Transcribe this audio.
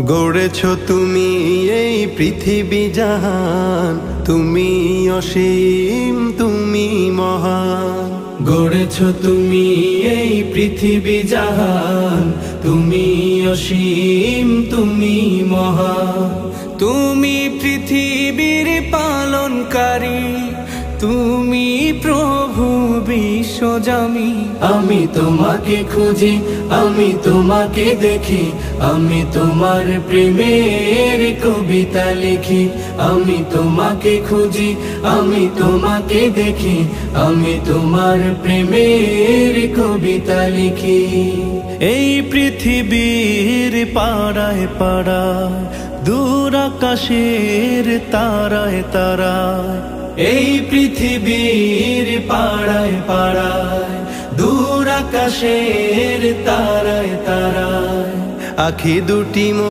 গড়েছ তুমি এই পৃথিবী জাহান, তুমি অসীম তুমি মহান। গড়েছ তুমি এই পৃথিবী জাহান, তুমি অসীম তুমি মহান। তুমি পৃথিবীর পালনকারী, তুমি প্রভু বিশ্বজামি। আমি তোমাকে খুঁজি, আমি তোমাকে দেখি, আমি তোমার প্রেমের কবিতা লিখি। আমি তোমাকে খুঁজি, আমি তোমাকে দেখি, আমি তোমার প্রেমের কবিতা লিখি। এই পৃথিবীর পাড়ায় পাড়ায়, দূর আকাশের তারায় তারায়, এই পৃথিবীর পাড়ায় পাড়ায়, দূর আকাশের তারায় তারায়, আখি দুটি